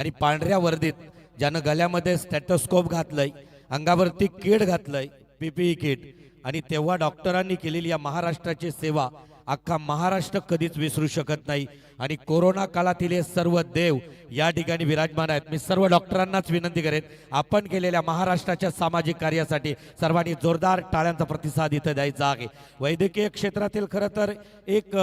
आणि पांढऱ्या वर्दीत ज्यानं गळ्यामध्ये स्टेथोस्कोप घातलंय, अंगावरती किट घातलंय, पीपीई किट, आणि तेव्हा डॉक्टरांनी केलेली या महाराष्ट्राची सेवा अख्खा महाराष्ट्र कधीच विसरू शकत नाही। आणि कोरोना काळातील हे सर्व देव या ठिकाणी विराजमान आहेत। मी सर्व डॉक्टरांनाच विनंती करेन, आपण केलेल्या महाराष्ट्राच्या सामाजिक कार्यासाठी सर्वांनी जोरदार टाळ्यांचा प्रतिसाद इथं द्यायचा आहे। वैद्यकीय क्षेत्रातील खरं तर एक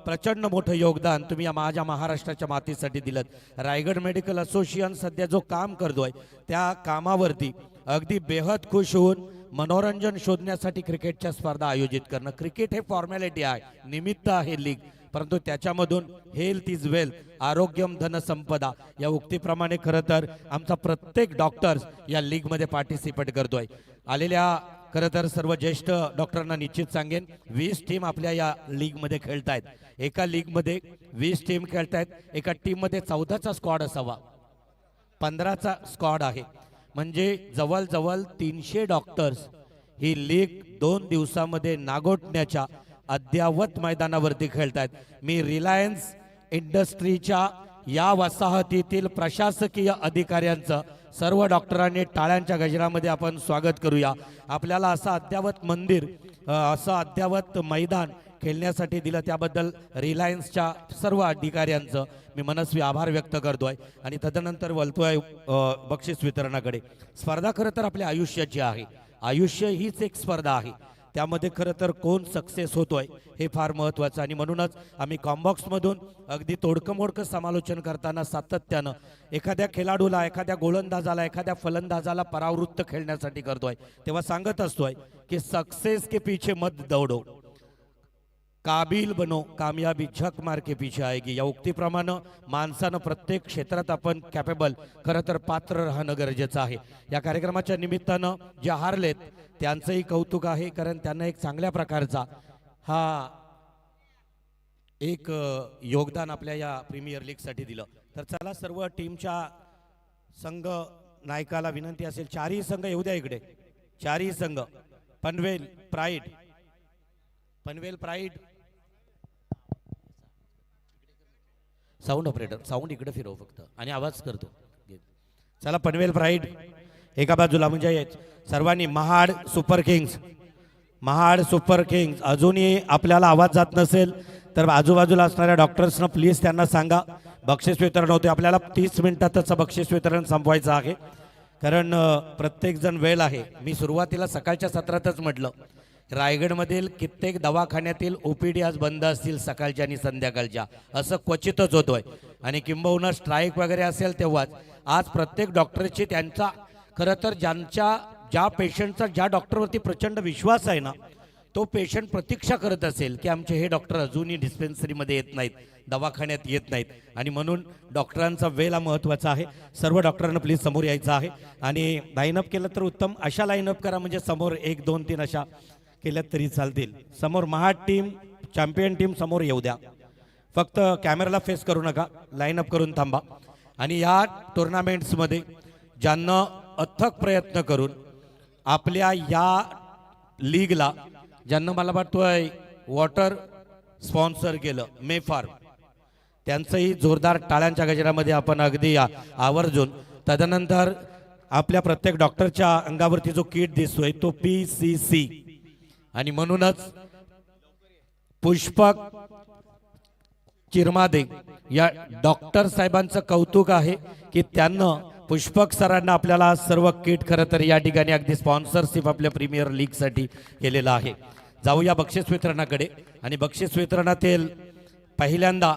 प्रचंड मोठं योगदान तुम्ही या माझ्या महाराष्ट्राच्या मातीसाठी दिलं। रायगड मेडिकल असोसिएशन सध्या जो काम करतोय त्या कामावरती अगदी बेहद खुश होऊन मनोरंजन शोधण्यासाठी क्रिकेटच्या स्पर्धा आयोजित करणं। क्रिकेट हे फॉर्मॅलिटी आहे, निमित्त आहे लीग, परंतु त्याच्यामधून हेल्थ इज वेल्थ, आरोग्यम धन संपदा या उक्तीप्रमाणे खरं तर आमचा प्रत्येक डॉक्टर्स या लीगमध्ये पार्टिसिपेट करतोय। आलेल्या खरं तर सर्व ज्येष्ठ डॉक्टरांना निश्चित सांगेन, 20 टीम आपल्या या लीगमध्ये खेळतायत। एका लीगमध्ये 20 टीम खेळतायत, एका टीममध्ये 14चा स्क्वॉड असावा, 15चा स्क्वॉड आहे, म्हणजे जवळजवळ 300 डॉक्टर्स ही लीग 2 दिवसामध्ये नागोठण्याच्या अद्यावत मैदानावरती खेळतायत। मी रिलायन्स इंडस्ट्रीच्या या वसाहतीतील प्रशासकीय अधिकाऱ्यांचं सर्व डॉक्टरांनी टाळ्यांच्या गजरामध्ये आपण स्वागत करूया। आपल्याला असं अद्यावत मंदिर, असं अद्यावत मैदान खेळण्यासाठी दिलं त्याबद्दल रिलायन्सच्या सर्व अधिकाऱ्यांचं मी मनस्वी आभार व्यक्त करतोय। आणि तदनंतर वळतोय बक्षीस वितरणाकडे। स्पर्धा खरं तर आपल्या आयुष्याची आहे, आयुष्य हीच एक स्पर्धा आहे, त्यामध्ये खरं तर कोण सक्सेस होतोय हे फार महत्त्वाचं। आणि म्हणूनच आम्ही कॉम्बॉक्समधून अगदी तोडकं मोडकं समालोचन करताना सातत्यानं एखाद्या खेळाडूला, एखाद्या गोलंदाजाला, एखाद्या फलंदाजाला परावृत्त खेळण्यासाठी करतोय, तेव्हा सांगत असतोय की सक्सेस के पीछे मत दौडो, काबिल बनो, कामयाबी झक मार के पीछे आएगी। या उक्तीप्रमाणे माणसानं प्रत्येक क्षेत्रात आपण कॅपेबल, खरं तर पात्र राहणं गरजेचं आहे। या कार्यक्रमाच्या निमित्तानं जे हारलेत त्यांचंही कौतुक आहे, कारण त्यांना एक चांगल्या प्रकारचा हा एक योगदान आपल्या या प्रीमियर लीगसाठी दिलं। तर चला सर्व टीमच्या संघ नायकाला विनंती असेल, चारही संघ येऊ द्या इकडे, चारही संघ, Panvel pride, Panvel pride, sound operator sound इकडे फिरव फक्त आणि आवाज करतो। चला पनवेल प्राईड एका बाजूला, म्हणजे सर्वांनी Mahad super Kings, Mahad super Kings, अजूनही आपल्याला आवाज जात नसेल तर आजूबाजूला असणाऱ्या डॉक्टर्सना प्लीज त्यांना सांगा बक्षीस वितरण होते। आपल्याला 30 मिनिटातच बक्षीस वितरण संपवायचं आहे, कारण प्रत्येक जण वेळ आहे। मी सुरुवातीला सकाळच्या सत्रातच म्हटलं, रायगडमधील कित्येक दवाखान्यातील ओपीडी आज बंद असतील सकाळच्या आणि संध्याकाळच्या, असं क्वचितच होतोय। आणि किंबहुना स्ट्राईक वगैरे असेल तेव्हाच आज प्रत्येक डॉक्टरची त्यांचा, खरं तर ज्या पेशंटचा ज्या डॉक्टरवरती प्रचंड विश्वास आहे ना, तो पेशंट प्रतीक्षा करत असेल की आमचे हे डॉक्टर अजूनही डिस्पेन्सरीमध्ये येत नाहीत, दवाखान्यात येत नाहीत, आणि म्हणून डॉक्टरांचा वेळ महत्त्वाचा आहे। सर्व डॉक्टरांना प्लीज समोर यायचं आहे आणि लाईनअप केलं तर उत्तम, अशा लाईनअप करा म्हणजे समोर 1 2 3 अशा केल्यात तरी चालतील। समोर महाड टीम, चॅम्पियन टीम समोर येऊ द्या, फक्त कॅमेराला फेस करू नका, लाईनअप करून थांबा। आणि या टुर्नामेंट्समध्ये ज्यांना अथक प्रयत्न करून आपल्या या लीगला, ज्यांना मला वाटतोय वॉटर स्पॉन्सर केलं मेफार्म, त्यांचंही जोरदार टाळ्यांच्या गजरामध्ये आपण अगदी आवर्जून। तदनंतर आपल्या प्रत्येक डॉक्टरच्या अंगावरती जो किट दिसतोय तो PCC, आणि म्हणूनच पुष्पक चिरमादे या डॉक्टर साहेबांचं कौतुक आहे की त्यांना, पुष्पक सरांना आपल्याला सर्व किट खरं तर या ठिकाणी अगदी स्पॉन्सरशिप आपल्या प्रीमियर लीगसाठी केलेलं आहे। जाऊया बक्षीस वितरणाकडे। आणि बक्षीस वितरणातील पहिल्यांदा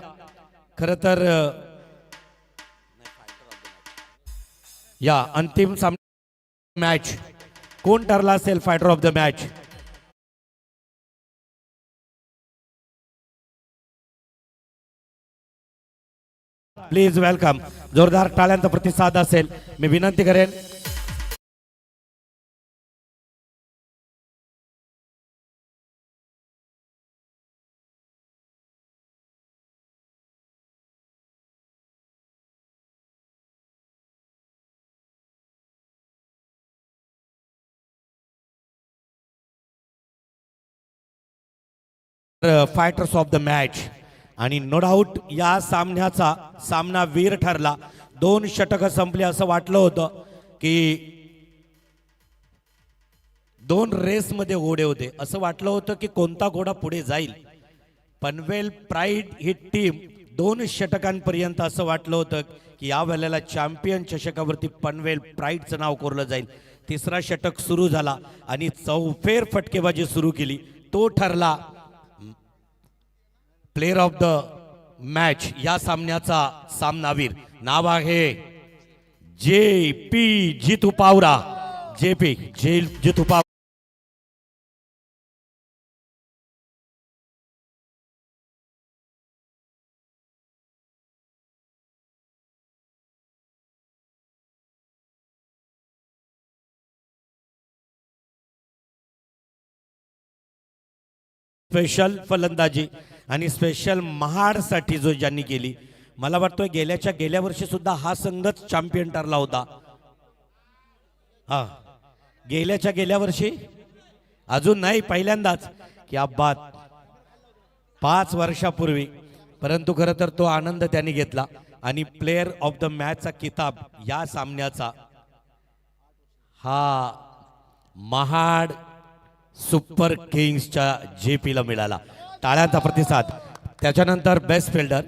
खरं तर या अंतिम सामना मॅच कोण ठरला असेल fighter of the match? Please welcome, जोरदार टाळ्यांचा प्रतिसाद असेल मी विनंती करेन। फायटर्स ऑफ द मॅच, आणि नो डाऊट या सामन्याचा सामनावीर ठरला 2 षटकं संपली असं वाटलं होतं की 2 रेसमध्ये घोडे होते, असं वाटलं होतं की कोणता घोडा पुढे जाईल. पनवेल प्राईड ही टीम 2 षटकांपर्यंत असं वाटलं होतं की या वेळेला चॅम्पियन चषकावरती पनवेल प्राईडचं नाव कोरलं जाईल. तिसरा षटक सुरू झाला आणि चौफेर फटकेबाजी सुरू केली. तो ठरला प्लेअर ऑफ द मॅच. या सामन्याचा सामनावीर नाव आहे जे पी जितू पावरा. JP जितू पावरा. स्पेशल फलंदाजी आणि स्पेशल महाडसाठी जो ज्यांनी केली, मला वाटतोय गेल्या वर्षी सुद्धा हा संघच चॅम्पियन ठरला होता. हा, गेल्या वर्षी अजून नाही, पहिल्यांदाच. क्या बात, 5 वर्षापूर्वी. परंतु खरं तर तो आनंद त्यांनी घेतला आणि प्लेअर ऑफ द मॅचचा किताब या सामन्याचा हा महाड सुपर किंग्सच्या JP ला मिळाला. टाळ्यांचा प्रतिसाद. त्याच्यानंतर बेस्ट फिल्डर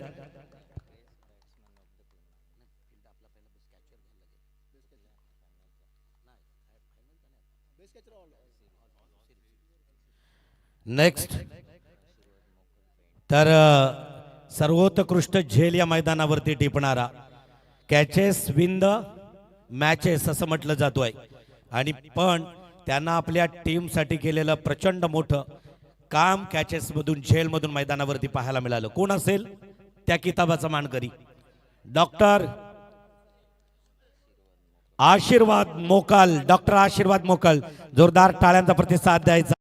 नेक्स्ट. तर सर्वोत्कृष्ट झेल या मैदानावरती टिपणारा, कॅचेस विन द मॅचेस असं म्हटलं जातोय. आणि पण त्यांना आपल्या टीमसाठी केलेलं प्रचंड मोठं काम कॅचेसमधून झेलमधून मैदानावरती पाहायला मिळालं. कोण असेल त्या किताबाचा मानकरी? डॉक्टर आशीर्वाद मोकल. डॉक्टर आशीर्वाद मोकल. जोरदार टाळ्यांचा प्रतिसाद द्यायचा.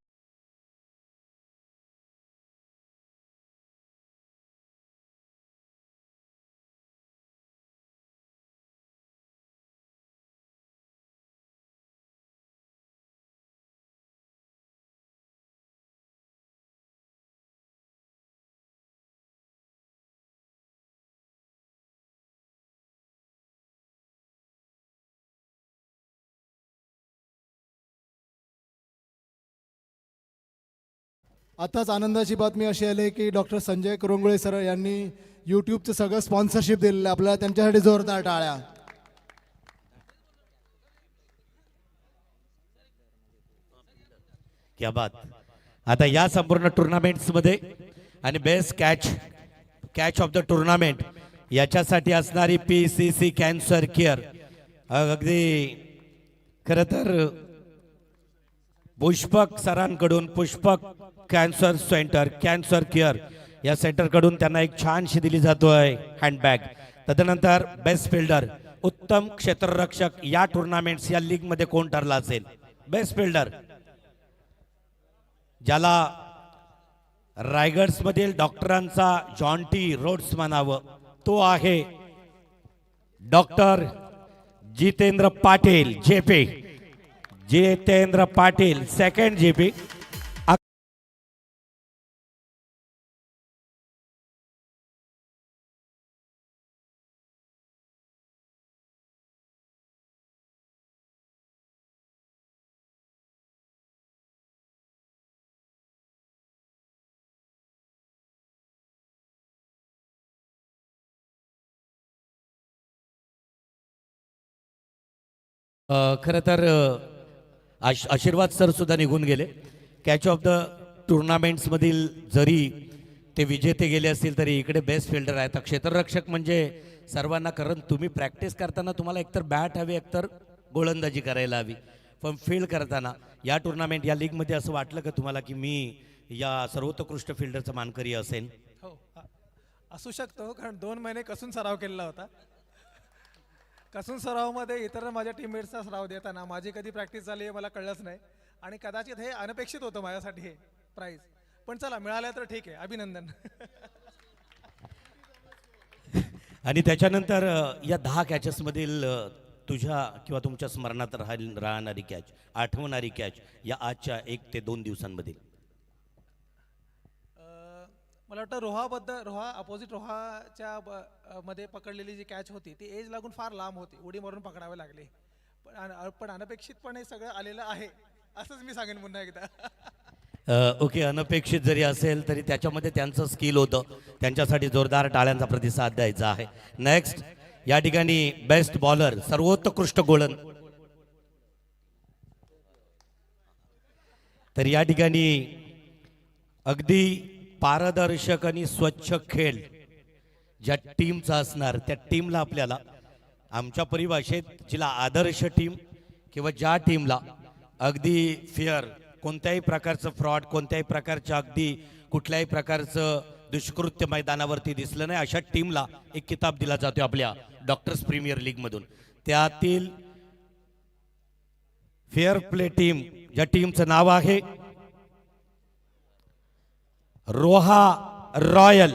आताच आनंदाची बातमी अशी आली की डॉक्टर संजय कुरंगुळे सर यांनी यूट्यूबचं सगळं स्पॉन्सरशिप दिलेलं आहे आपल्याला. त्यांच्यासाठी जोरदार टाळ्या. क्या बात. आता या संपूर्ण टुर्नामेंट्समध्ये आणि best catch of the tournament याच्यासाठी असणारी PCC कॅन्सर केअर, अगदी खरं तर पुष्पक सरांकडून, Pushpak cancer centre, cancer care या सेंटरकडून त्यांना एक छानशी दिली जातोय हँडबॅग. तदनंतर बेस्ट फिल्डर, उत्तम क्षेत्ररक्षक या टुर्नामेंट्स या लीग मध्ये कोण ठरला असेल? बेस्ट फिल्डर ज्याला रायगड्स मधील डॉक्टरांचा जॉन्टी रोड्स म्हणावं, तो आहे doctor Jitendra Patil. JP Jitendra Patil second JP. खरं तर आशीर्वाद सर सुद्धा निघून गेले. कॅच ऑफ द टुर्नामेंट्समधील जरी ते विजेते गेले असतील तरी इकडे बेस्ट फिल्डर आहेत. क्षेत्ररक्षक म्हणजे सर्वांना, कारण तुम्ही प्रॅक्टिस करताना तुम्हाला एकतर बॅट हवी, एकतर गोलंदाजी करायला हवी. पण फील्ड करताना या टुर्नामेंट या लीगमध्ये असं वाटलं का तुम्हाला की मी या सर्वोत्कृष्ट फिल्डरचा मानकरी असेल? हो, असू शकतो, कारण 2 महिने कसून सराव केलेला होता. कसून सरावमध्ये इतर माझ्या टीममेट्सचा सराव देताना माझी कधी प्रॅक्टिस झाली हे मला कळलंच नाही. आणि कदाचित हे अनपेक्षित होतं माझ्यासाठी हे प्राईज. पण चला, मिळालं तर ठीक आहे, अभिनंदन. आणि त्याच्यानंतर या 10 कॅचेसमधील तुझ्या किंवा तुमच्या स्मरणात राहणारी कॅच, आठवणारी कॅच या आजच्या 1 ते 2 दिवसांमधील? मला वाटतं रोहा अपोजिट रोहाच्या मध्ये पकडलेली जी कॅच होती ती एज लागून फार लांब होती, उडी मारून पकडावे लागले. पण अनपेक्षितपणे सगळं आलेलं आहे असंच मी सांगेन पुन्हा एकदा. ओके, अनपेक्षित जरी असेल तरी त्याच्यामध्ये त्यांचं स्किल होतं, त्यांच्यासाठी जोरदार टाळ्यांचा प्रतिसाद द्यायचा आहे. नेक्स्ट या ठिकाणी बेस्ट बॉलर, सर्वोत्कृष्ट गोलंदाज. तर या ठिकाणी अगदी पारदर्शक आणि स्वच्छ खेळ ज्या टीमचा असणार त्या टीमला आपल्याला आमच्या परिभाषेत जिला आदर्श टीम किंवा ज्या टीमला अगदी फेअर, कोणत्याही प्रकारचं फ्रॉड, कोणत्याही प्रकारचं अगदी कुठल्याही प्रकारचं दुष्कृत्य मैदानावरती दिसलं नाही, अशा टीमला एक किताब दिला जातो आपल्या डॉक्टर्स प्रीमियर लीग मधून. त्यातील फेअर प्ले टीम ज्या टीमचं नाव आहे रोहा रॉयल.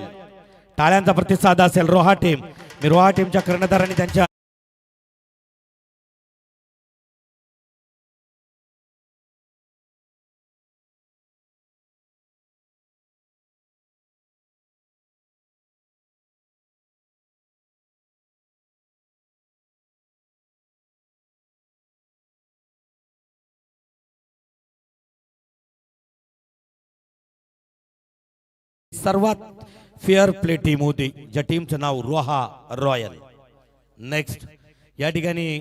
टाळ्यांचा प्रतिसाद असेल रोहा टीम. मी रोहा टीमच्या कर्णधारांनी त्यांच्या सर्वात फेअर प्ले टीम होती ज्या टीमचं नाव रोहा रॉयल. नेक्स्ट या ठिकाणी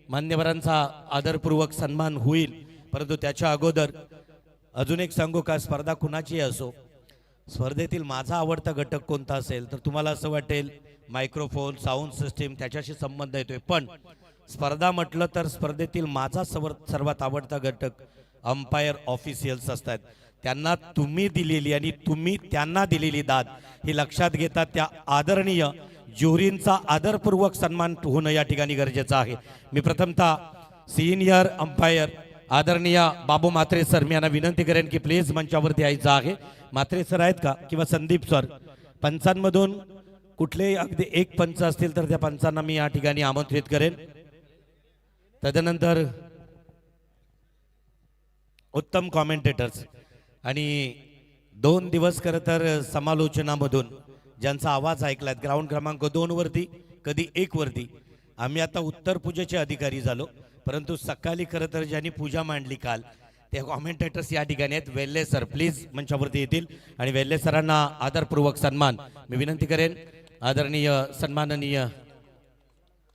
मान्यवरांचा आदरपूर्वक सन्मान होईल, परंतु त्याच्या अगोदर अजून एक सांगू का, स्पर्धा कुणाची असो, स्पर्धेतील माझा आवडता घटक कोणता असेल तर तुम्हाला असं वाटेल मायक्रोफोन, साऊंड सिस्टीम त्याच्याशी संबंध येतोय, पण स्पर्धा म्हटलं तर स्पर्धेतील माझा सर्वात आवडता घटक अंपायर ऑफिशियल्स असतात. त्यांना तुम्ही दिलेली आणि तुम्ही त्यांना दिलेली दाद ही लक्षात घेता त्या आदरणीय ज्युरींचा आदरपूर्वक सन्मान होणं या ठिकाणी गरजेचं आहे. मी प्रथमतः सिनियर अंपायर आदरणीय बाबू म्हात्रे सर, मी यांना विनंती करेन की प्लीज मंचावरती यायचं आहे. म्हात्रे सर आहेत का किंवा संदीप सर, पंचांमधून कुठलेही अगदी एक पंच असतील तर त्या पंचांना मी या ठिकाणी आमंत्रित करेन. तदनंतर उत्तम कॉमेंटेटर्स आणि 2 दिवस खरं तर समालोचनामधून ज्यांचा आवाज ऐकलात ग्राउंड क्रमांक 2 वरती, कधी 1 वरती, आम्ही आता उत्तर पूजेचे अधिकारी झालो, परंतु सकाळी खरं तर ज्यांनी पूजा मांडली काल त्या कॉमेंटेटर्स या ठिकाणी आहेत. वेल्ले सर प्लीज मंचावरती येतील आणि वेल्ले सरांना आदरपूर्वक सन्मान मी विनंती करेन. आदरणीय सन्माननीय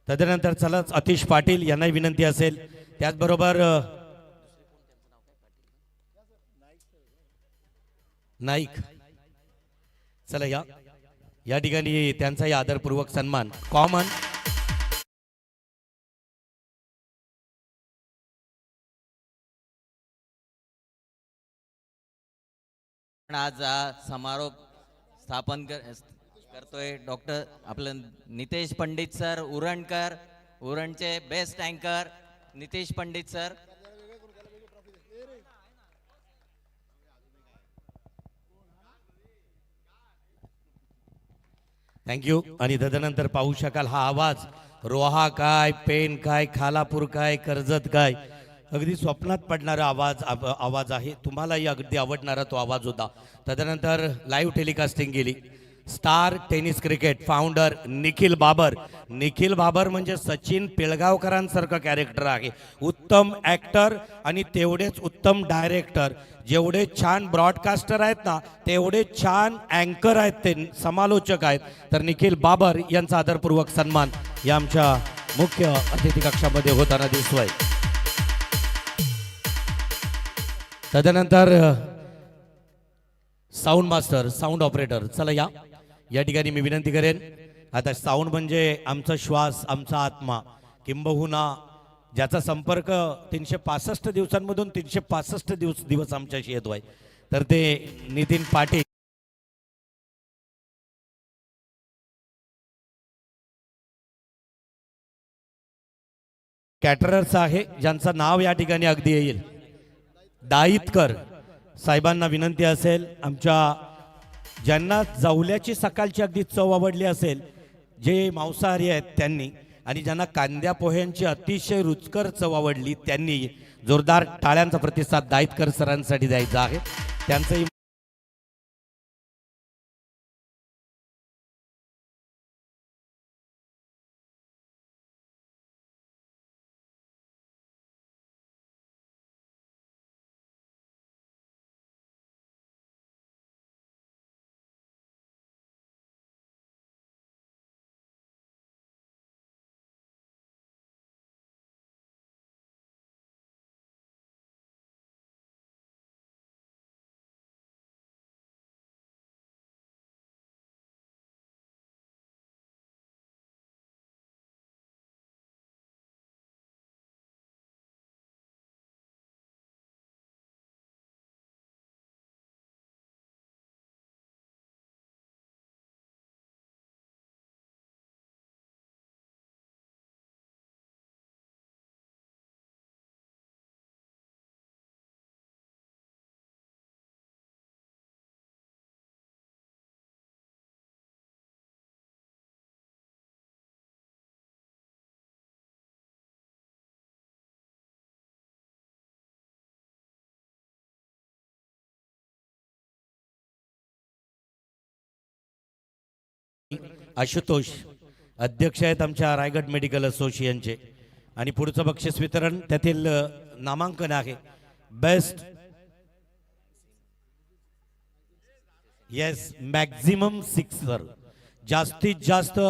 तदनंतर चला अतिश पाटील यांनाही विनंती असेल. त्याचबरोबर नाईक, चला या ठिकाणी त्यांचाही आदरपूर्वक सन्मान. कॉमन आज समारोप स्थापन करतोय डॉक्टर आपलं नितेश पंडित सर उरणकर, उरणचे बेस्ट अँकर नितेश पंडित सर. थँक्यू. आणि तदनंतर पाहू शकाल हा आवाज, रोहा काय, पेन काय, खालापूर काय, कर्जत काय, अगदी स्वप्नात पडणारा आवाज आहे. तुम्हालाही अगदी आवडणारा तो आवाज होता. तदनंतर लाईव्ह टेलिकास्टिंग केली star tennis cricket founder Nikhil Babar. Nikhil Babar म्हणजे सचिन पिळगावकरांसारखं कॅरेक्टर आहे. उत्तम ॲक्टर आणि तेवढेच उत्तम डायरेक्टर. जेवढे छान ब्रॉडकास्टर आहेत ना तेवढे छान अँकर आहेत, ते समालोचक आहेत. तर निखिल बाबर यांचा आदरपूर्वक सन्मान या आमच्या मुख्य अतिथी कक्षामध्ये होताना दिसतोय. तदनंतर साऊंड मास्टर, साऊंड ऑपरेटर, चला या ठिकाणी मी विनंती करेन. आता साऊंड म्हणजे आमचा श्वास, आमचा आत्मा, किंबहुना ज्याचा संपर्क 365 दिवसांमधून 365 दिवस आमच्याशी येतोय, तर ते नितीन पाटील. कॅटरर्स आहे ज्यांचं नाव या ठिकाणी अगदी येईल. दाईतकर साहेबांना विनंती असेल, आमच्या ज्यांना जवल्याची सकाळची अगदी चव आवडली असेल, जे मांसाहारी आहेत त्यांनी, आणि ज्यांना कांद्या पोह्यांची अतिशय रुचकर चव आवडली त्यांनी जोरदार टाळ्यांचा प्रतिसाद दाईतकर सरांसाठी द्यायचा आहे. त्यांचंही आशुतोष अध्यक्ष आहेत आमच्या रायगड मेडिकल असोसिएशनचे. आणि पुढचं बक्षीस वितरण त्यातील नामांकन आहे बेस्ट येस मॅक्झिमम सिक्सर, जास्तीत जास्त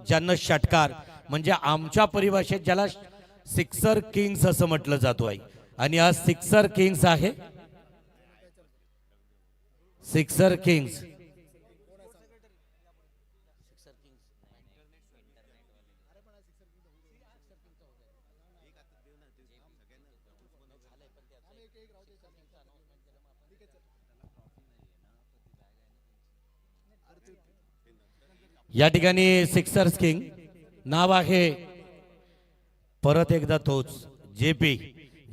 ज्यांना षटकार, म्हणजे आमच्या परिभाषेत ज्याला सिक्सर किंग्स असं म्हटलं जातो आहे. आणि आज सिक्सर किंग्स आहे, सिक्सर किंग्स. या ठिकाणी सिक्सर्स किंग नाव आहे परत एकदा तोच जेपी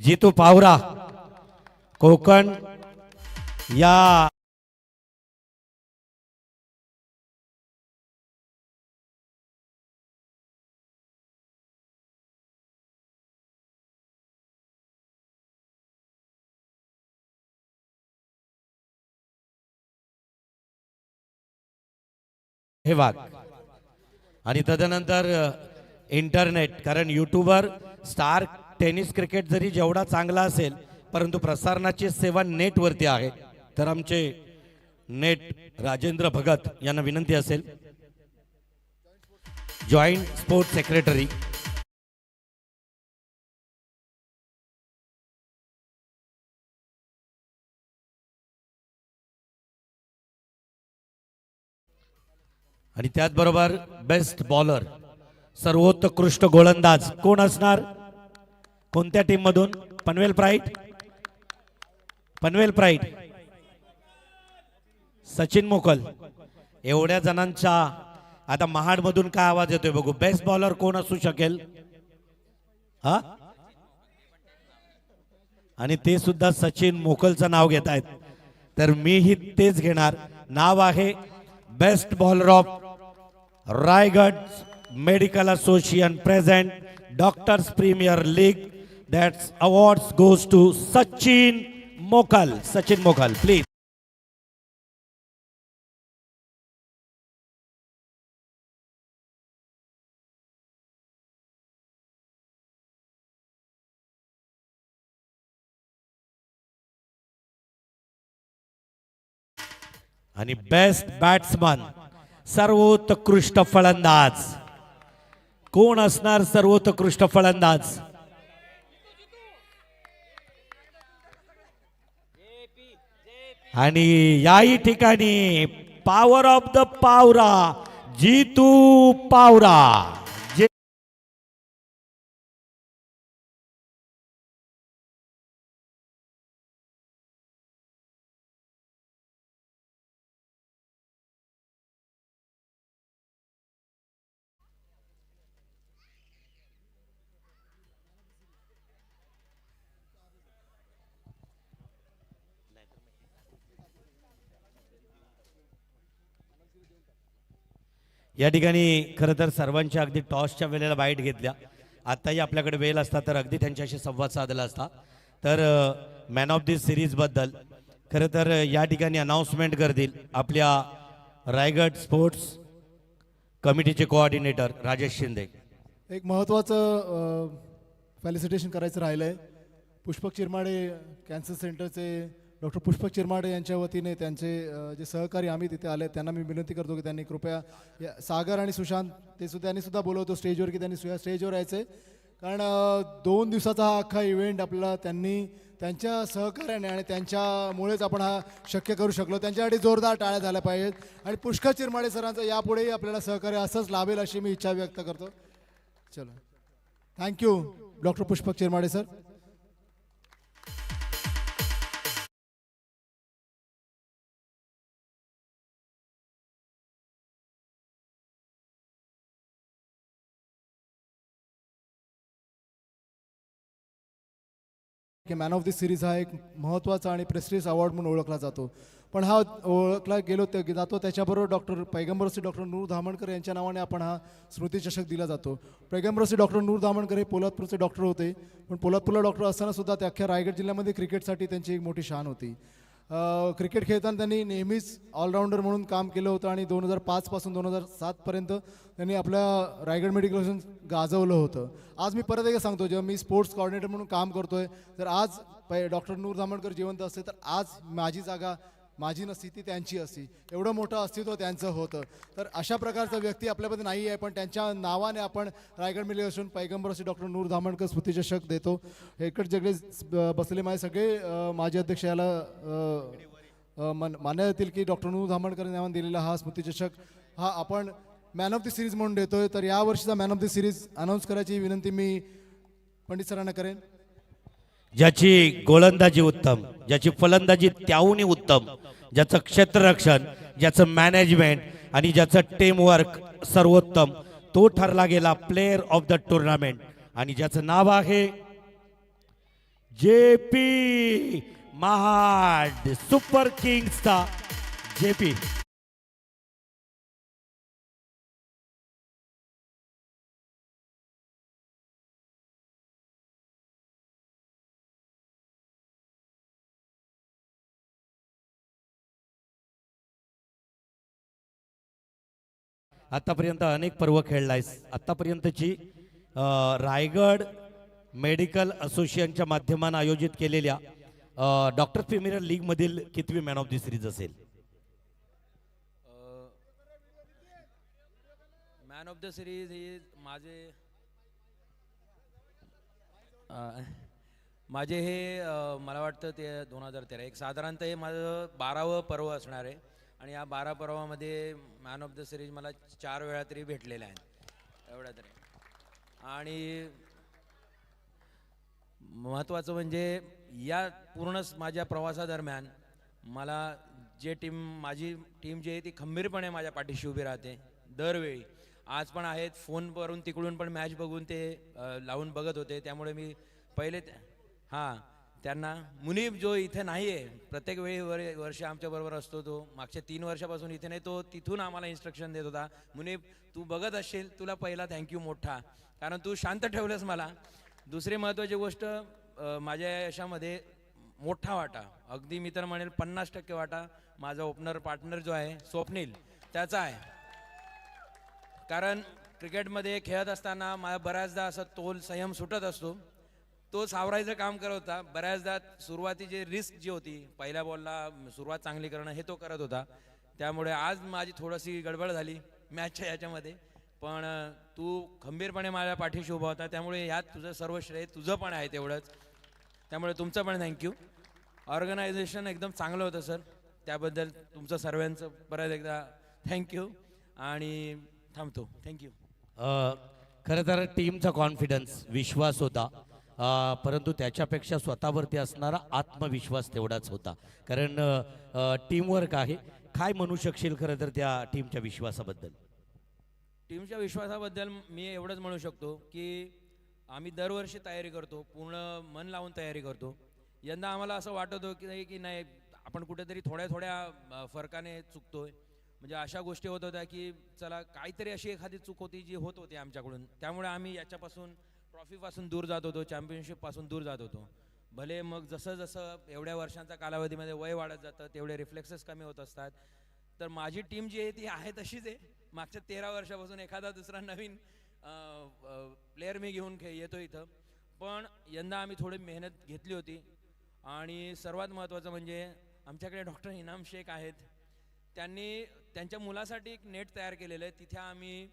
जितू पावरा कोकण. या हे वाघ. आणि तदनंतर इंटरनेट, कारण युट्यूबवर स्टार टेनिस क्रिकेट जरी जेवढा चांगला असेल परंतु प्रसारणाची सेवा नेटवरती आहे. तर आमचे नेट राजेंद्र भगत यांना विनंती असेल, जॉईंट स्पोर्ट्स सेक्रेटरी. आणि त्याचबरोबर बेस्ट बॉलर, सर्वोत्कृष्ट गोलंदाज कोण असणार, कोणत्या टीम मधून? पनवेल प्राईड, पनवेल प्राईड सचिन मोकल. एवढ्या जणांचा आता महाड मधून काय आवाज येतोय बघू. बेस्ट बॉलर कोण असू शकेल? हा, आणि ते सुद्धा सचिन मोकलचं नाव घेत आहेत, तर मीही तेच घेणार. नाव आहे best bowler of Raigad medical association present doctors premier league. That's awards goes to Sachin Mokal. Sachin मोकल प्लीज. आणि बेस्ट बॅट्समन, सर्वोत्कृष्ट फलंदाज कोण असणार? सर्वोत्कृष्ट फलंदाज आणि याही ठिकाणी पॉवर ऑफ द पावरा जितू पावरा. या ठिकाणी खरं तर सर्वांच्या अगदी टॉसच्या वेळेला बाईट घेतल्या. आताही आपल्याकडे वेळ असता तर अगदी त्यांच्याशी संवाद साधला असता. तर मॅन ऑफ दी सिरीज बद्दल खरं तर या ठिकाणी अनाउन्समेंट करतील आपल्या रायगड स्पोर्ट्स कमिटीचे कोऑर्डिनेटर राजेश शिंदे. एक महत्त्वाचं फॅलिसिटेशन करायचं राहिलं आहे. पुष्पक चिरमाडे कॅन्सर सेंटरचे डॉक्टर पुष्पक चिरमाडे यांच्या वतीने त्यांचे जे सहकारी आम्ही तिथे आले त्यांना मी विनंती करतो की त्यांनी कृपया सागर आणि सुशांत ते सुद्धा त्यांनी सुद्धा बोलवतो स्टेजवर की त्यांनी स्टेजवर यायचं आहे. कारण 2 दिवसाचा हा अख्खा इव्हेंट आपला त्यांनी त्यांच्या सहकार्याने आणि त्यांच्यामुळेच आपण हा शक्य करू शकलो. त्यांच्यासाठी जोरदार टाळ्या झाल्या पाहिजेत. आणि पुष्कळ चिरमाडे सरांचं यापुढेही आपल्याला सहकार्य असंच लाभेल अशी मी इच्छा व्यक्त करतो. चलो, thank you doctor Pushpak Chirmade sir. की मॅन ऑफ द सिरीज हा एक महत्त्वाचा आणि प्रेस्टिजियस अवॉर्ड म्हणून ओळखला जातो. पण हा ओळखला जातो त्याच्याबरोबर डॉक्टर पैगंबरश्री डॉक्टर नूर धामणकर यांच्या नावाने आपण हा स्मृतिचषक दिला जातो. पैगंबरश्री डॉक्टर नूर धामणकर हे पोलादपूरचे डॉक्टर होते, पण पोलादपूरला डॉक्टर असताना सुद्धा ते अख्ख्या रायगड जिल्ह्यामध्ये क्रिकेटसाठी त्यांची एक मोठी शान होती. क्रिकेट खेळताना त्यांनी नेहमीच ऑलराऊंडर म्हणून काम केलं होतं आणि 2005 पासून 2007पर्यंत त्यांनी आपल्या रायगड मेडिकल कॉलेज गाजवलं होतं. आज मी परत एकदा सांगतो, जेव्हा मी स्पोर्ट्स कोऑर्डिनेटर म्हणून काम करतोय, तर आज डॉक्टर नूर धामणकर जिवंत असते तर आज माझी जागा माझी नसती, ती त्यांची असती. एवढं मोठं अस्तित्व त्यांचं होतं. तर अशा प्रकारचा व्यक्ती आपल्यामध्ये नाही आहे, पण त्यांच्या नावाने आपण रायगड मेडिकल कॉलेज पैगंबर श्री डॉक्टर नूर धामणकर स्मृतिचषक देतो. इकडे सगळे बसलेले माझे सगळे माजी अध्यक्ष याला मान्य येतील की डॉक्टर नूर धामणकर नावाने दिलेला हा स्मृतिचषक हा आपण मॅन ऑफ द सिरीज म्हणून देतोय. तर या वर्षीचा man of the series announce करायची विनंती मी पंडित सरांना करेन. ज्याची गोलंदाजी उत्तम, ज्याची फलंदाजी त्याहूनही उत्तम, ज्याचं क्षेत्ररक्षण, ज्याचं मॅनेजमेंट आणि ज्याचं टीमवर्क सर्वोत्तम, तो ठरला गेला प्लेयर ऑफ द टुर्नामेंट आणि ज्याचं नाव आहे JP महाड सुपर किंग्सचा JP. आतापर्यंत अनेक पर्व खेळलायस. आतापर्यंतची रायगड मेडिकल असोसिएशनच्या माध्यमानं आयोजित केलेल्या डॉक्टर प्रीमियर लीग मधील कितवी मॅन ऑफ द सिरीज असेल? मॅन ऑफ द सिरीज ही माझे हे मला वाटतं ते 2013 एक साधारणतः हे माझं 12वं पर्व असणार आहे आणि या 12 पर्वामध्ये मॅन ऑफ द सिरीज मला 4 वेळा तरी भेटलेले आहेत एवढ्या तरी. आणि महत्त्वाचं म्हणजे या पूर्ण माझ्या प्रवासादरम्यान मला माझी टीम जी आहे ती खंबीरपणे माझ्या पाठीशी उभी राहते दरवेळी. आज पण आहेत, फोनवरून तिकडून पण मॅच बघून ते लावून बघत होते. त्यामुळे मी पहिले त्यांना मुनीब जो इथे नाही आहे, प्रत्येक वेळी वर्ष आमच्याबरोबर असतो, तो मागच्या 3 वर्षापासून इथे नाही, तो तिथून आम्हाला इन्स्ट्रक्शन देत होता. मुनीब तू बघत असशील, तुला पहिला थँक्यू मोठा, कारण तू शांत ठेवलंस मला. दुसरी महत्त्वाची गोष्ट, माझ्या यशामध्ये मोठा वाटा, अगदी मी तर म्हणेल 50% वाटा माझा ओपनर पार्टनर जो आहे स्वप्नील त्याचा आहे. कारण क्रिकेटमध्ये खेळत असताना मला बऱ्याचदा असं तोल संयम सुटत असतो, तो सावरायचं काम करत होता. बऱ्याचदा सुरुवातीची रिस्क जी होती, पहिल्या बॉलला सुरुवात चांगली करणं, हे तो करत होता. त्यामुळे आज माझी थोडीशी गडबड झाली मॅचच्या याच्यामध्ये, पण तू खंबीरपणे माझ्या पाठीशी उभा होता. त्यामुळे यात तुझं सर्व श्रेय तुझं पण आहे तेवढंच. त्यामुळे तुमचं पण थँक्यू. ऑर्गनायझेशन एकदम चांगलं होतं सर, त्याबद्दल तुमचं सर्वांचं परत एकदा थँक्यू आणि थांबतो. थँक्यू. खरं तर टीमचा कॉन्फिडन्स, विश्वास होता, परंतु त्याच्यापेक्षा स्वतःवरती असणारा आत्मविश्वास तेवढाच होता. कारण टीमवर्क आहे. काय म्हणू शकशील खरं तर त्या टीमच्या विश्वासाबद्दल? टीमच्या विश्वासाबद्दल मी एवढंच म्हणू शकतो की आम्ही दरवर्षी तयारी करतो, पूर्ण मन लावून तयारी करतो. यंदा आम्हाला असं वाटत होतं की नाही, आपण कुठेतरी थोड्या फरकाने चुकतोय. म्हणजे अशा गोष्टी होत होत्या की चला काहीतरी अशी एखादी चूक होती जी होत होती आमच्याकडून. त्यामुळे आम्ही याच्यापासून, ट्रॉफीपासून दूर जात होतो, चॅम्पियनशिपपासून दूर जात होतो. भले मग जसं जसं एवढ्या वर्षांच्या कालावधीमध्ये वय वाढत जातं तेवढे रिफ्लेक्सेस कमी होत असतात. तर माझी टीम जी आहे ती आहे तशीच आहे. मागच्या 13 वर्षापासून एखादा दुसरा नवीन प्लेअर मी घेऊन येतो इथं. पण यंदा आम्ही थोडी मेहनत घेतली होती आणि सर्वात महत्त्वाचं म्हणजे आमच्याकडे डॉक्टर इनाम शेख आहेत. त्यांनी त्यांच्या मुलासाठी एक नेट तयार केलेलं आहे. तिथे आम्ही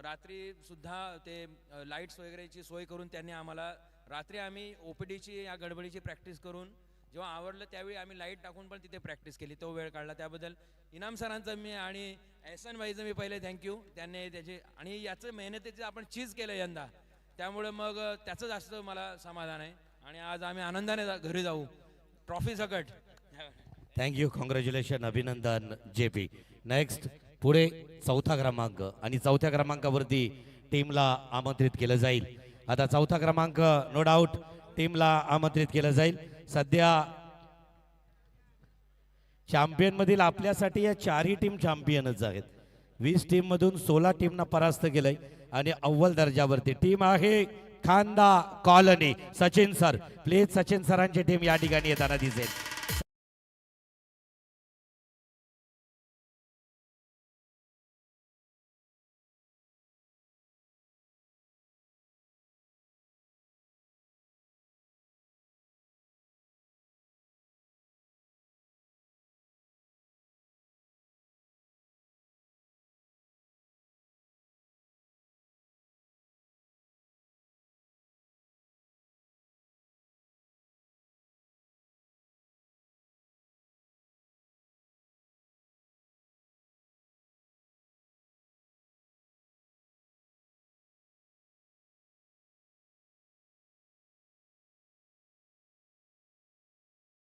रात्रीसुद्धा ते लाईट्स वगैरेची सोय करून त्यांनी आम्हाला, रात्री आम्ही OPDची या गडबडीची प्रॅक्टिस करून, जेव्हा आवडलं त्यावेळी आम्ही लाईट टाकून पण तिथे प्रॅक्टिस केली, तो वेळ काढला. त्याबद्दल इनाम सरांचं मी आणि एहसान भाईचं मी पहिले थँक्यू. त्यांनी त्याचे आणि याचं मेहनतीचं आपण चीज केलं यंदा, त्यामुळे मग त्याचं जास्त मला समाधान आहे. आणि आज आम्ही आनंदाने घरी जाऊ ट्रॉफी सकट. थँक्यू, कॉंग्रॅच्युलेशन, अभिनंदन JP. नेक्स्ट पुढे 4था क्रमांक आणि 4थ्या क्रमांकावरती टीमला आमंत्रित केलं जाईल. आता 4था क्रमांक नो डाऊट टीमला आमंत्रित केलं जाईल. सध्या चॅम्पियन मधील आपल्यासाठी या 4ही टीम चॅम्पियनच आहेत. 20 टीम मधून 16 टीमना परास्त केलंय आणि अव्वल दर्जावरती टीम आहे खांदा colony. Sachin sir please, Sachin सरांची टीम या ठिकाणी येताना दिसेल.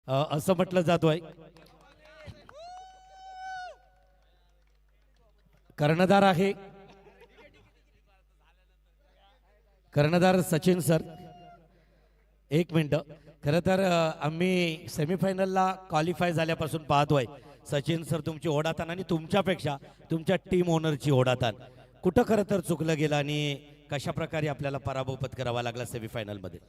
असं म्हटलं जातोय. कर्णधार आहे कर्णधार सचिन सर. एक मिनिट. खरं तर आम्ही सेमीफायनलला क्वालिफाय झाल्यापासून पाहतोय सचिन सर तुमची ओढाताण आणि तुमच्यापेक्षा तुमच्या टीम ओनरची ओढाताण कुठं खरं तर चुकलं गेलं आणि कशा प्रकारे आपल्याला पराभव पत्करावा लागला सेमीफायनलमध्ये.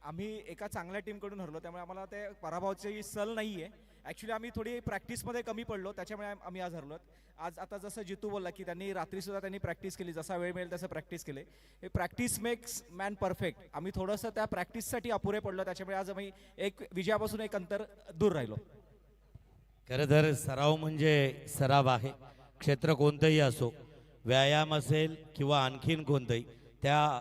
आम्ही एका चांगल्या टीमकडून हरलो, त्यामुळे आम्हाला ते पराभवाची सल नाही आहे. ॲक्च्युली आम्ही थोडी प्रॅक्टिसमध्ये कमी पडलो, त्याच्यामुळे आम्ही आज हरलो. आज आता जसं जितू बोलला की त्यांनी रात्रीसुद्धा त्यांनी प्रॅक्टिस केली, जसा वेळ मिळेल तसं प्रॅक्टिस केले. हे प्रॅक्टिस मेक्स मॅन परफेक्ट. आम्ही थोडंसं त्या प्रॅक्टिससाठी अपुरे पडलो, त्याच्यामुळे आज आम्ही एक विजयापासून एक अंतर दूर राहिलो. खरं तर सराव म्हणजे सराव आहे. क्षेत्र कोणतंही असो, व्यायाम असेल किंवा आणखीन कोणतंही, त्या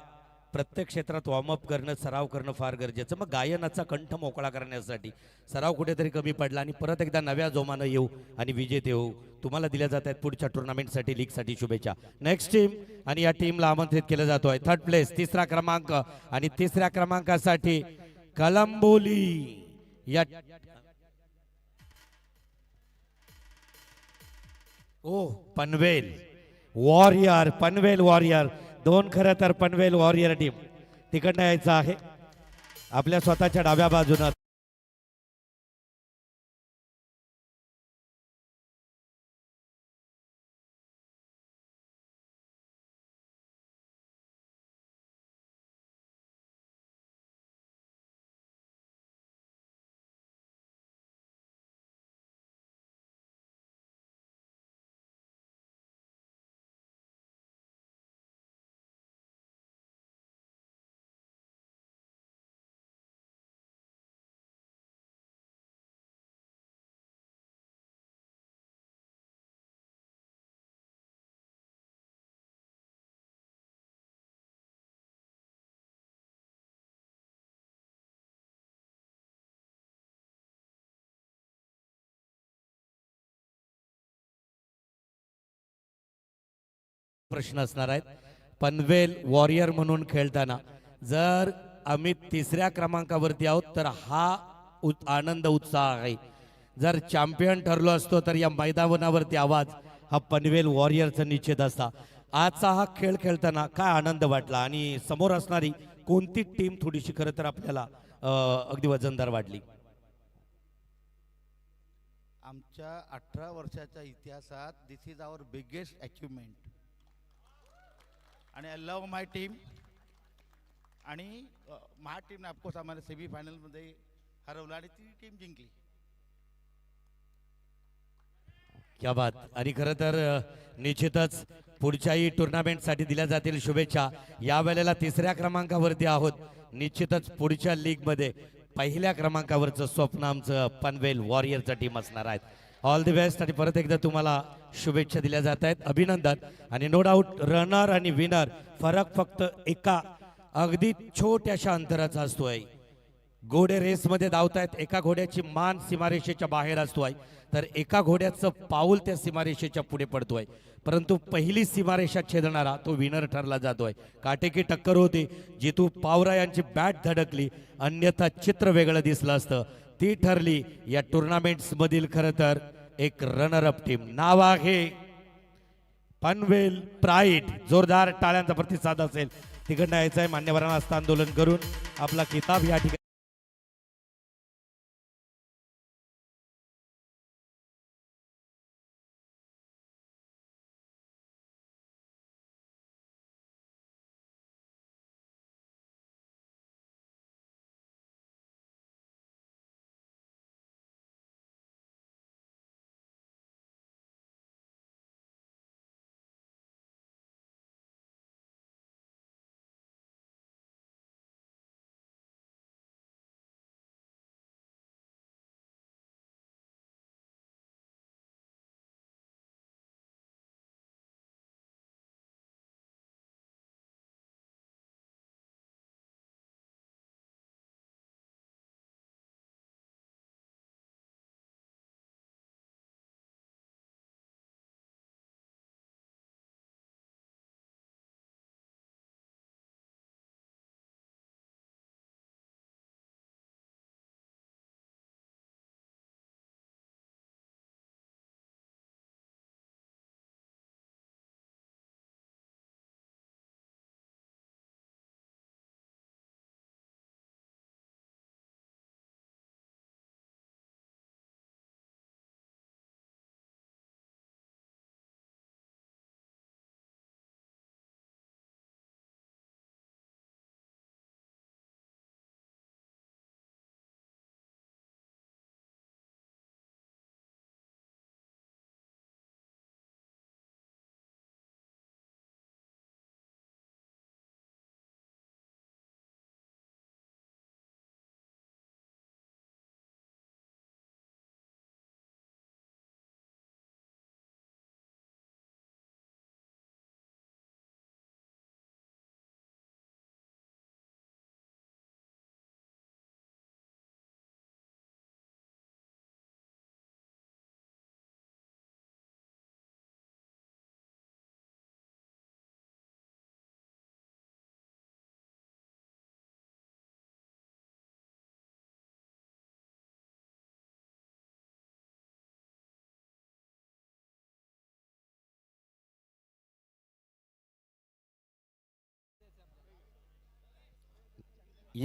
प्रत्येक क्षेत्रात वॉर्मअप करणं सराव करणं फार गरजेचं. मग गायनाचा कंठ मोकळा करण्यासाठी सराव कुठेतरी कमी पडला आणि परत एकदा नव्या जोमानं येऊ आणि विजेते होऊ. तुम्हाला दिल्या जात आहेत पुढच्या टुर्नामेंटसाठी लीगसाठी शुभेच्छा. नेक्स्ट टीम आणि या टीमला आमंत्रित केलं जातोय. थर्ड प्लेस 3रा क्रमांक आणि 3ऱ्या क्रमांकासाठी कलंबोली या पनवेल वॉरियर 2 खरं तर पनवेल वॉरियर टीम तिकडनं यायचं आहे आपल्या स्वतःच्या डाव्या बाजूनं. प्रश्न असणार आहेत. पनवेल वॉरियर म्हणून खेळताना जर आम्ही 3ऱ्या क्रमांकावरती आहोत तर हा आनंद उत्साह आहे. जर चॅम्पियन ठरलो असतो तर या मैदानावरती आवाज हा पनवेल वॉरियरचा निश्चित असता. आजचा हा खेळ खेळताना काय आनंद वाटला आणि समोर असणारी कोणती टीम थोडीशी खरं तर आपल्याला अगदी वजनदार वाटली. आमच्या 18 वर्षाच्या इतिहासात दिस इज आवर बिगेस्ट अचिव्हमेंट आणि आय लव्ह माय टीम. आणि माझ्या टीमने ऑफकोर्स आम्हाला सेमीफायनलमध्ये हरवलं आणि ती टीम जिंकली. क्या बात. आणि खरं तर निश्चितच पुढच्याही टुर्नामेंटसाठी दिल्या जातील शुभेच्छा. या वेळेला 3ऱ्या क्रमांकावरती आहोत. निश्चितच पुढच्या लीगमध्ये 1ल्या क्रमांकावरचं स्वप्न आमचं पनवेल वॉरियरचं टीम असणार आहेत. ऑल दी बेस्ट आणि परत एकदा तुम्हाला शुभेच्छा दिल्या जात आहेत. अभिनंदन. आणि नो डाऊट रनर आणि विनर फरक फक्त एका अगदी छोट्याशा अंतराचा असतोय. घोडे रेसमध्ये धावतायत. एका घोड्याची मान सीमारेषेच्या बाहेर असतोय तर एका घोड्याचं पाऊल त्या सीमारेषेच्या पुढे पडतोय. परंतु पहिली सीमारेषा छेदणारा तो विनर ठरला जातोय. काटेकी टक्कर होती. जितू पावरा यांची बॅट धडकली, अन्यथा चित्र वेगळं दिसलं असतं. ती ठरली या टुर्नामेंट्स मधील खरं तर एक रनर अप टीम. नाव आहे पनवेल प्राईड. जोरदार टाळ्यांचा प्रतिसाद असेल. तिकडनं यायचं आहे. मान्यवरांना हस्तांदोलन करून आपला किताब या ठिकाणी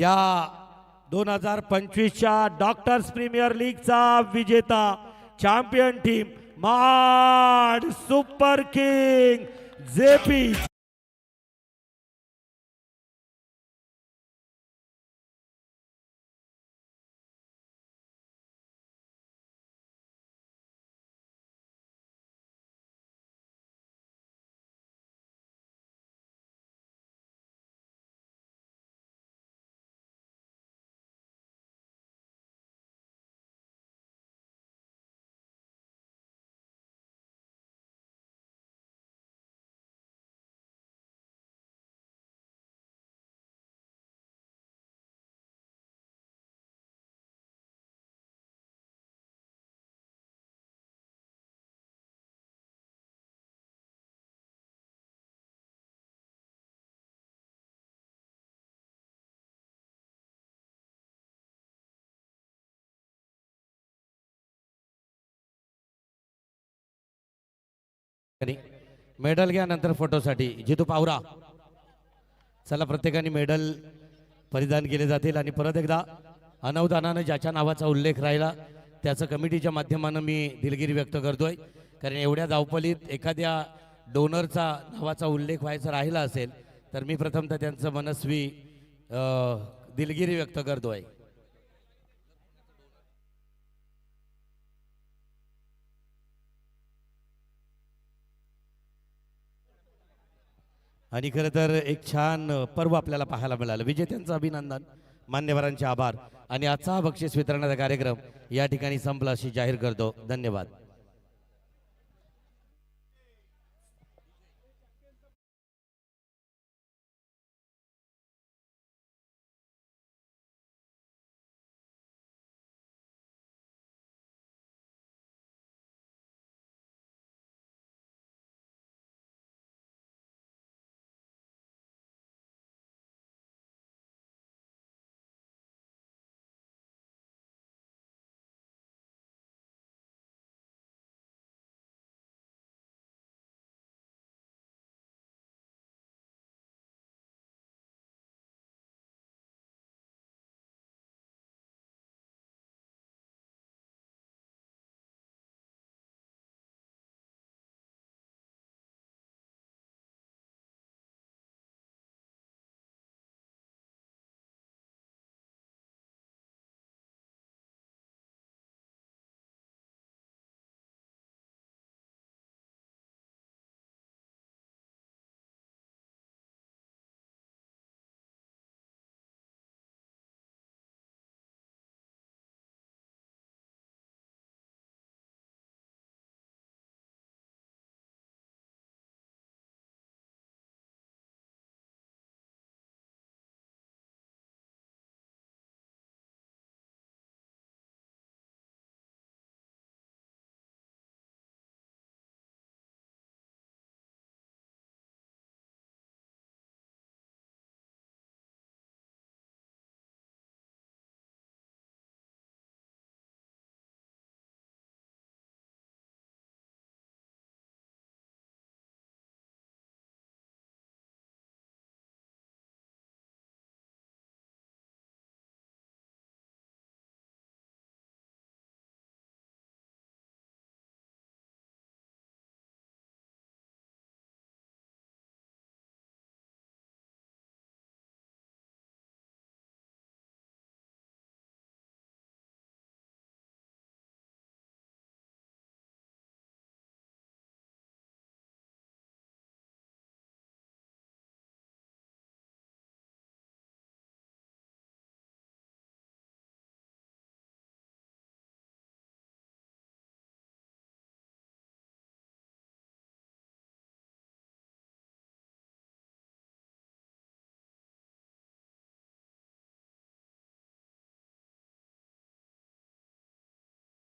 या 2025च्या डॉक्टर्स प्रीमियर लीगचा विजेता चॅम्पियन टीम माड सुपर किंग जेपी. मेडल घ्या नंतर फोटोसाठी. जितू पावरा. चला प्रत्येकाने मेडल परिधान केले जातील आणि परत एकदा अनवधानानं ज्याच्या नावाचा उल्लेख राहिला त्याचं कमिटीच्या माध्यमानं मी दिलगिरी व्यक्त करतोय. कारण एवढ्या धावपलीत एखाद्या डोनरचा नावाचा उल्लेख व्हायचा राहिला असेल तर मी प्रथमतः त्यांचं मनस्वी दिलगिरी व्यक्त करतोय. आणि खरं तर एक छान पर्व आपल्याला पाहायला मिळालं. विजेत्यांचं अभिनंदन, मान्यवरांचे आभार आणि आजचा बक्षीस वितरणाचा कार्यक्रम या ठिकाणी संपला अशी जाहीर करतो. धन्यवाद.